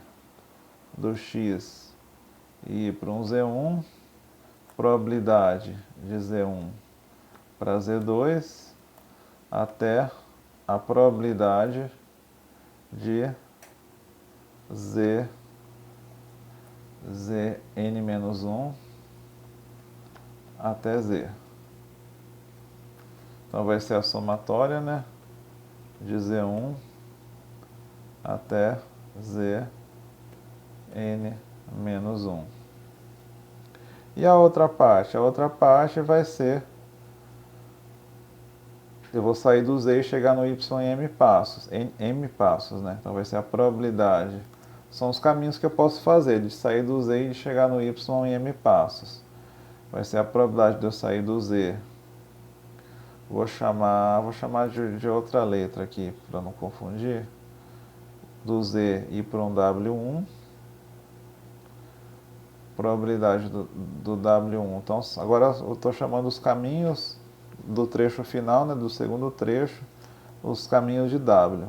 S1: do x e ir para um z1, probabilidade de z1 para z2, até a probabilidade de zn-1 até z. Então vai ser a somatória, né, de z1 até zn menos 1. E a outra parte? A outra parte vai ser, eu vou sair do z e chegar no y em m passos, né? Então vai ser a probabilidade. São os caminhos que eu posso fazer, de sair do z e de chegar no y em m passos. Vai ser a probabilidade de eu sair do z. Vou chamar de outra letra aqui, para não confundir. Do z ir para um W1. Probabilidade do W1. Então, agora eu estou chamando os caminhos do trecho final, né, do segundo trecho, os caminhos de W.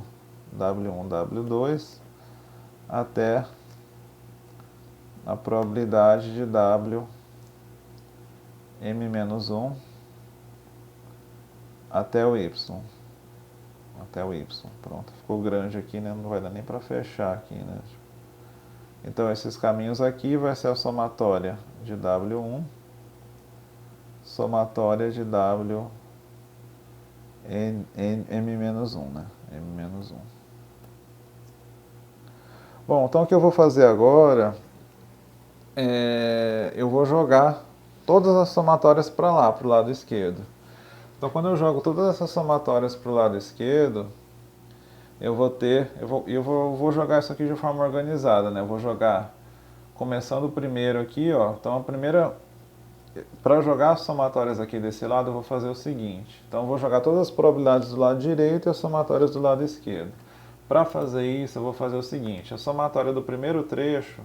S1: W1, W2, até a probabilidade de W, M-1, até o Y. Até o Y. Pronto, ficou grande aqui, né? Não vai dar nem para fechar aqui, né? Então, esses caminhos aqui vai ser a somatória de W1, somatória de W M-1, né? M-1. Bom, então o que eu vou fazer agora eu vou jogar todas as somatórias para lá, para o lado esquerdo. Então, quando eu jogo todas essas somatórias para o lado esquerdo, eu vou jogar isso aqui de forma organizada, né? Eu vou jogar começando primeiro aqui, ó. Então, a primeira, para jogar as somatórias aqui desse lado, eu vou fazer o seguinte. Então, eu vou jogar todas as probabilidades do lado direito e as somatórias do lado esquerdo. Para fazer isso, eu vou fazer o seguinte. A somatória do primeiro trecho,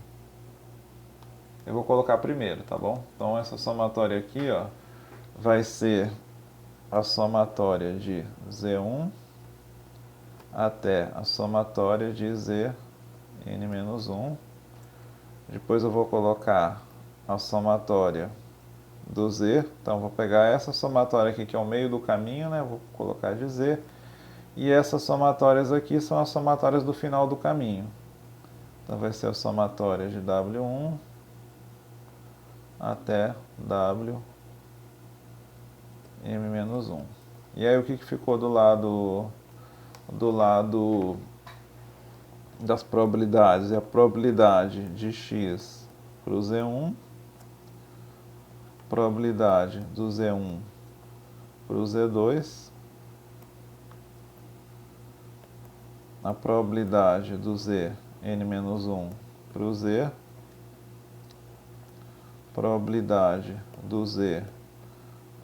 S1: eu vou colocar primeiro, tá bom? Então, essa somatória aqui, ó, vai ser a somatória de Z1 até a somatória de Zn-1. Depois eu vou colocar a somatória do Z. Então, vou pegar essa somatória aqui, que é o meio do caminho, né? Vou colocar de Z. E essas somatórias aqui são as somatórias do final do caminho. Então vai ser a somatória de W1 até W m menos 1. E aí o que ficou do lado das probabilidades? É a probabilidade de x para o Z1, probabilidade do Z1 para o Z2, a probabilidade do Z n-1 para o Z, probabilidade do Z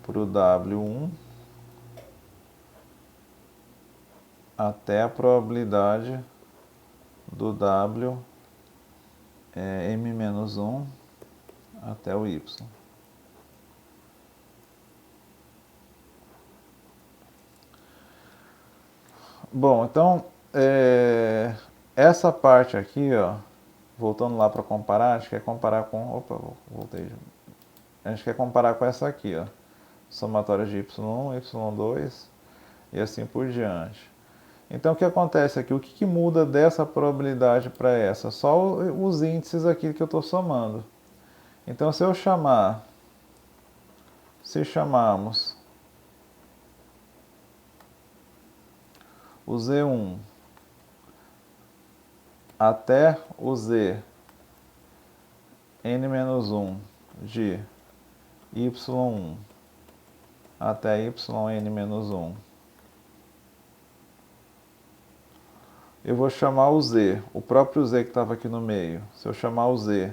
S1: para o W1, até a probabilidade do W m-1 até o Y. Bom, então, essa parte aqui, ó, voltando lá para comparar, a gente quer comparar com... Opa, voltei. A gente quer comparar com essa aqui, ó. Somatória de y1, y2 e assim por diante. Então, o que acontece aqui? O que muda dessa probabilidade para essa? Só os índices aqui que eu estou somando. Então, se chamarmos o Z1 até o Z n-1 de y1 até yn-1, eu vou chamar o z, o próprio z que estava aqui no meio. Se eu chamar o z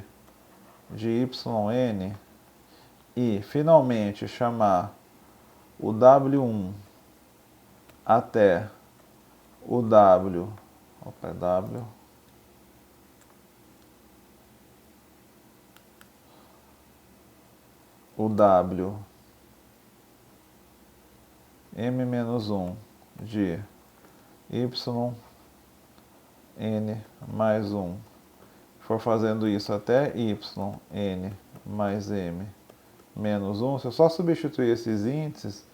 S1: de yn e finalmente chamar o w1 até o w, o w m-1 de yn mais 1, for fazendo isso até yn mais m menos 1, se eu só substituir esses índices,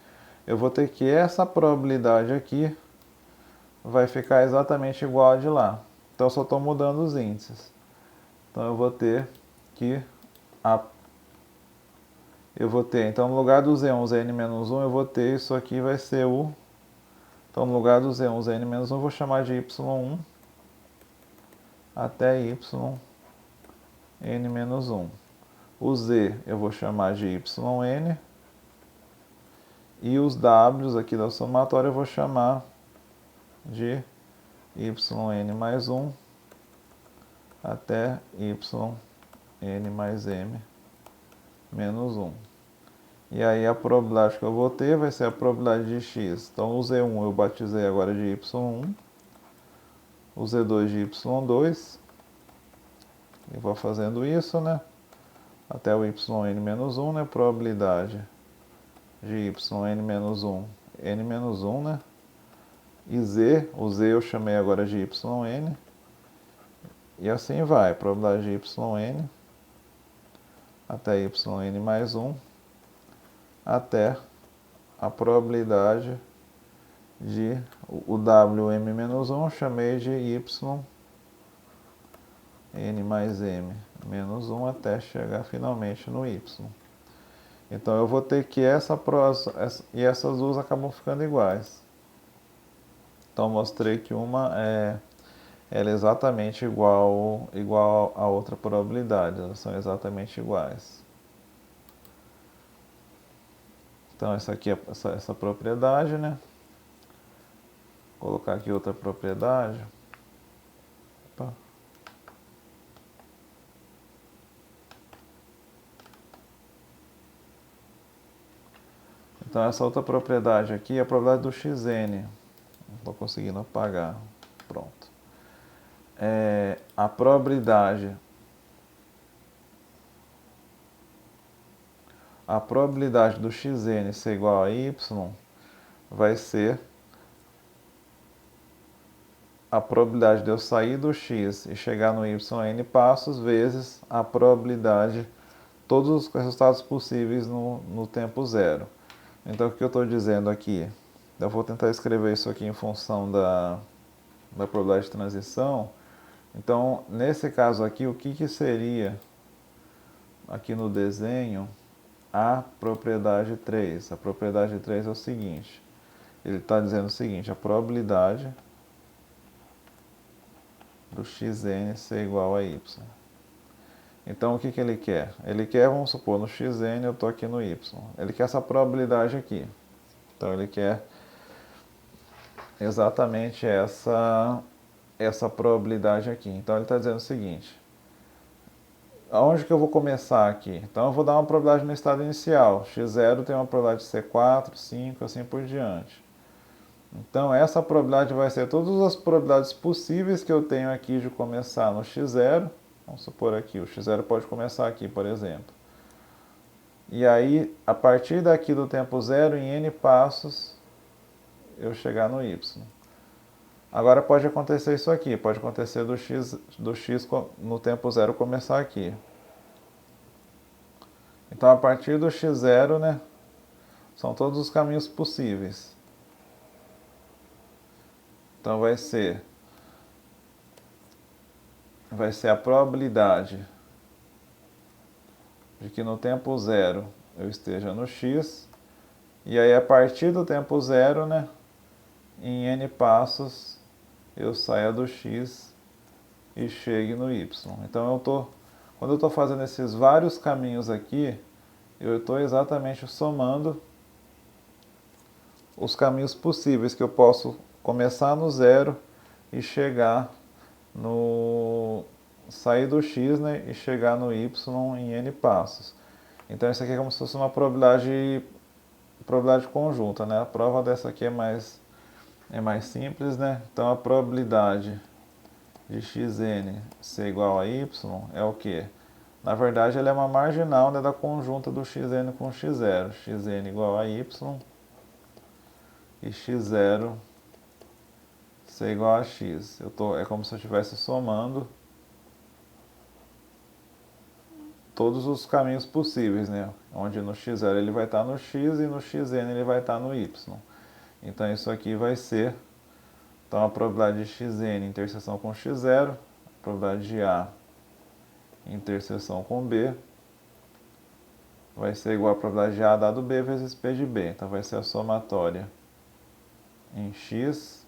S1: eu vou ter que essa probabilidade aqui vai ficar exatamente igual a de lá. Então eu só estou mudando os índices. Então eu vou ter que então no lugar do Z1, Zn-1, eu vou ter isso aqui, vai ser o... Então no lugar do Z1, Zn-1, eu vou chamar de y1 até yn-1. O z eu vou chamar de yn, e os w's aqui da somatória eu vou chamar de yn mais 1 até yn mais m menos 1. E aí a probabilidade que eu vou ter vai ser a probabilidade de x. Então o z1 eu batizei agora de y1, o z2 de y2, e vou fazendo isso, né? Até o yn-1, né? Probabilidade de yn-1, n-1, né? E o z eu chamei agora de yn, e assim vai, probabilidade de yn até yn mais 1, até a probabilidade de o wm-1 eu chamei de yn mais m menos 1 até chegar finalmente no y. Então eu vou ter que e essas duas acabam ficando iguais. Então mostrei que uma ela é exatamente igual à outra probabilidade, elas são exatamente iguais. Então essa aqui é essa propriedade, né? Vou colocar aqui outra propriedade. Opa. Então essa outra propriedade aqui é a probabilidade do xn. Não estou conseguindo apagar. Pronto. A probabilidade do xn ser igual a y vai ser a probabilidade de eu sair do x e chegar no y n passos vezes a probabilidade, todos os resultados possíveis no tempo zero. Então o que eu estou dizendo aqui? Eu vou tentar escrever isso aqui em função da probabilidade de transição. Então, nesse caso aqui, o que seria, aqui no desenho, a propriedade 3? A propriedade 3 é o seguinte, ele está dizendo o seguinte, a probabilidade do xn ser igual a y. Então, o que ele quer? Ele quer, vamos supor, no xn eu estou aqui no y. Ele quer essa probabilidade aqui. Então, ele quer exatamente essa probabilidade aqui. Então, ele está dizendo o seguinte, aonde que eu vou começar aqui? Então, eu vou dar uma probabilidade no estado inicial. x0 tem uma probabilidade de ser 4, 5, assim por diante. Então, essa probabilidade vai ser todas as probabilidades possíveis que eu tenho aqui de começar no x0. Vamos supor aqui, o x0 pode começar aqui, por exemplo. E aí, a partir daqui do tempo zero, em n passos, eu chegar no y. Agora pode acontecer isso aqui, pode acontecer do x no tempo zero começar aqui. Então, a partir do x0, né, são todos os caminhos possíveis. Então, vai ser a probabilidade de que no tempo zero eu esteja no x, e aí a partir do tempo zero, né, em n passos, eu saia do x e chegue no y. Então, quando eu estou fazendo esses vários caminhos aqui, eu estou exatamente somando os caminhos possíveis que eu posso começar no zero e chegar sair do x, né, e chegar no y em n passos. Então isso aqui é como se fosse uma probabilidade conjunta, né? A prova dessa aqui é mais simples, né? Então a probabilidade de xn ser igual a y é o quê? Na verdade, ela é uma marginal, né, da conjunta do xn com x0. xn igual a y e x0 ser igual a x. É como se eu estivesse somando todos os caminhos possíveis, né? Onde no x0 ele vai estar no x e no xn ele vai estar no y. Então isso aqui vai ser, então a probabilidade de xn interseção com x0, a probabilidade de A interseção com B, vai ser igual a probabilidade de A dado B vezes P de B. Então vai ser a somatória em x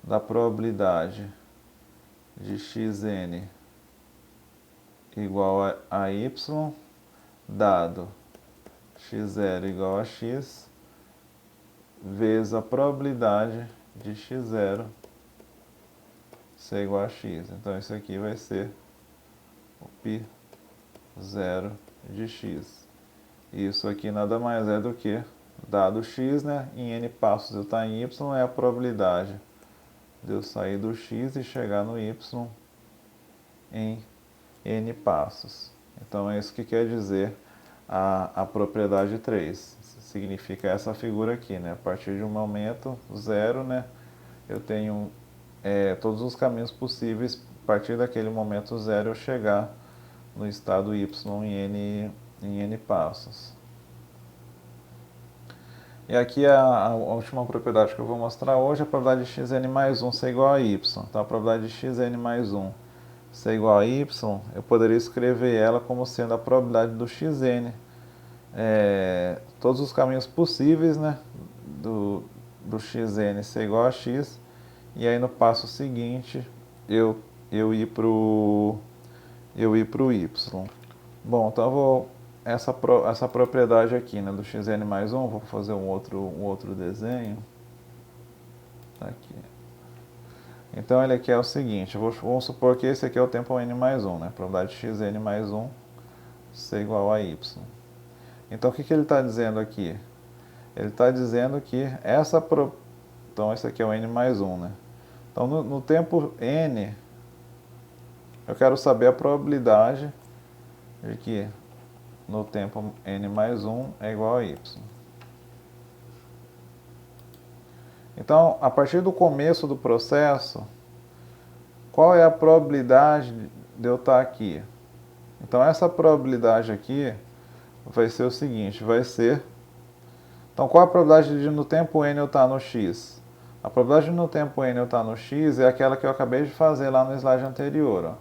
S1: da probabilidade de xn igual a y, dado x0 igual a x, vezes a probabilidade de x0 ser igual a x. Então, isso aqui vai ser o π0 de x. Isso aqui nada mais é do que, dado x, né, em n passos eu estou em y, é a probabilidade de eu sair do x e chegar no y em n passos. Então, é isso que quer dizer a propriedade 3. Significa essa figura aqui, né? A partir de um momento zero, né, eu tenho todos os caminhos possíveis, a partir daquele momento zero, eu chegar no estado y em n passos. E aqui a última propriedade que eu vou mostrar hoje é a probabilidade de xn mais 1 ser igual a y. Então, a probabilidade de xn mais 1 ser igual a y, eu poderia escrever ela como sendo a probabilidade do xn. Todos os caminhos possíveis, né, do xn ser igual a x, e aí no passo seguinte eu ir para o y. Bom, então eu vou essa propriedade aqui, né, do xn mais 1, vou fazer um outro desenho aqui. Então ele aqui é o seguinte, vamos supor que esse aqui é o tempo n mais 1, né, probabilidade de xn mais 1 ser igual a y. Então o que ele está dizendo aqui? Ele está dizendo que então esse aqui é o n mais 1, né? Então no tempo n, eu quero saber a probabilidade de que no tempo n mais 1 é igual a y. Então, a partir do começo do processo, qual é a probabilidade de eu estar aqui? Então, essa probabilidade aqui vai ser o seguinte, então qual a probabilidade de no tempo n eu estar no x? A probabilidade de no tempo n eu estar no x é aquela que eu acabei de fazer lá no slide anterior. Ó.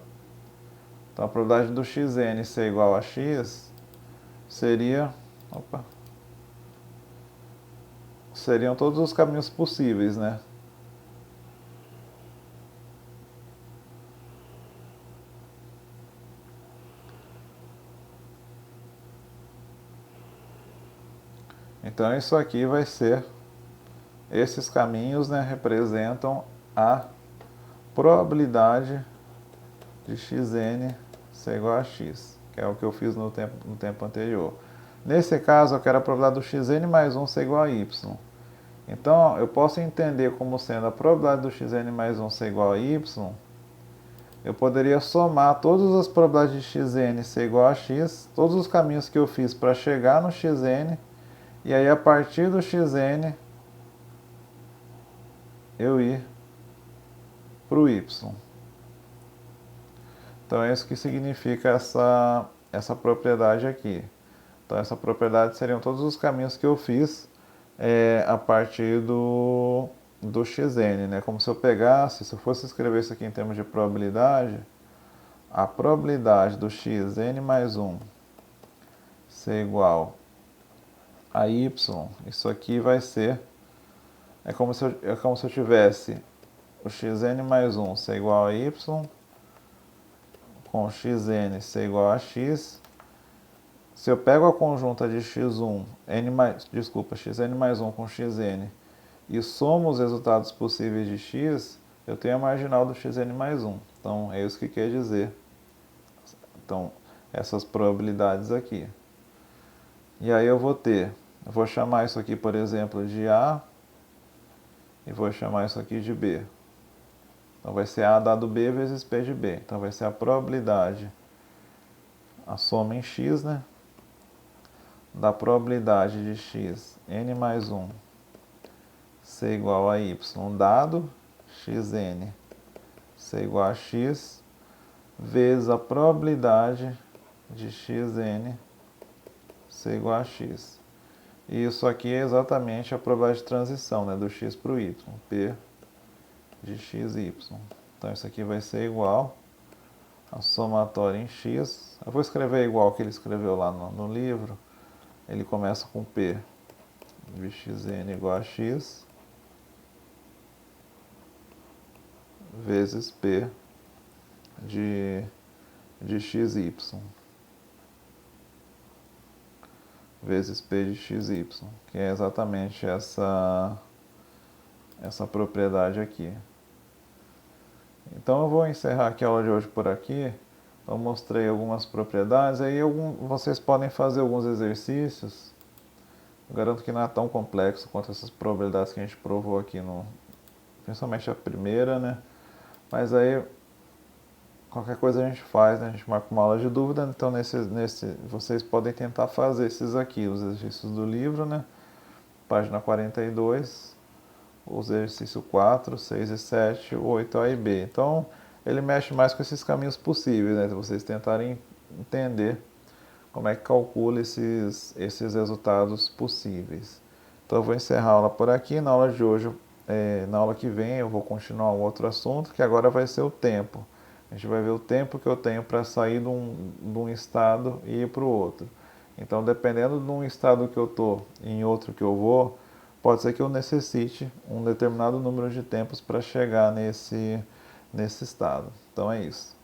S1: Então a probabilidade do xn ser igual a x seria... seriam todos os caminhos possíveis, né? Então isso aqui vai ser... esses caminhos, né, representam a probabilidade de xn ser igual a x, que é o que eu fiz no tempo anterior. Nesse caso, eu quero a probabilidade do xn mais 1 ser igual a y. Então, eu posso entender como sendo a probabilidade do xn mais 1 ser igual a y, eu poderia somar todas as probabilidades de xn ser igual a x, todos os caminhos que eu fiz para chegar no xn, e aí a partir do xn, eu ir para o y. Então é isso que significa essa propriedade aqui. Então essa propriedade seriam todos os caminhos que eu fiz a partir do xn, né? Como se eu pegasse, se eu fosse escrever isso aqui em termos de probabilidade, a probabilidade do xn mais 1 ser igual a y, isso aqui vai ser, é como se eu tivesse o xn mais 1 ser igual a y, com xn ser igual a x. Se eu pego a conjunta de xn mais 1 com xn e somo os resultados possíveis de x, eu tenho a marginal do xn mais 1. Então, é isso que quer dizer. Então, essas probabilidades aqui. E aí eu vou chamar isso aqui, por exemplo, de A e vou chamar isso aqui de B. Então, vai ser A dado B vezes P de B. Então, vai ser a probabilidade, a soma em x, né? Da probabilidade de x n mais 1 ser igual a y dado xn ser igual a x vezes a probabilidade de xn ser igual a x. E isso aqui é exatamente a probabilidade de transição, né, do x para o y, p de x e y. Então isso aqui vai ser igual a somatória em x. Eu vou escrever igual que ele escreveu lá no livro. Ele começa com P de xn igual a x vezes P de xy vezes P de xy, que é exatamente essa propriedade aqui. Então eu vou encerrar aqui a aula de hoje por aqui. Eu mostrei algumas propriedades, aí vocês podem fazer alguns exercícios. Eu garanto que não é tão complexo quanto essas probabilidades que a gente provou aqui, principalmente a primeira, né? Mas aí, qualquer coisa a gente faz, né? A gente marca uma aula de dúvida, então vocês podem tentar fazer esses aqui, os exercícios do livro, né? Página 42, os exercícios 4, 6 e 7, 8 A e B. Então, ele mexe mais com esses caminhos possíveis, né? Se vocês tentarem entender como é que calcula esses resultados possíveis. Então eu vou encerrar a aula por aqui. Na aula de hoje, na aula que vem, eu vou continuar um outro assunto, que agora vai ser o tempo. A gente vai ver o tempo que eu tenho para sair de um estado e ir para o outro. Então, dependendo de um estado que eu estou e em outro que eu vou, pode ser que eu necessite um determinado número de tempos para chegar nesse estado. Então é isso.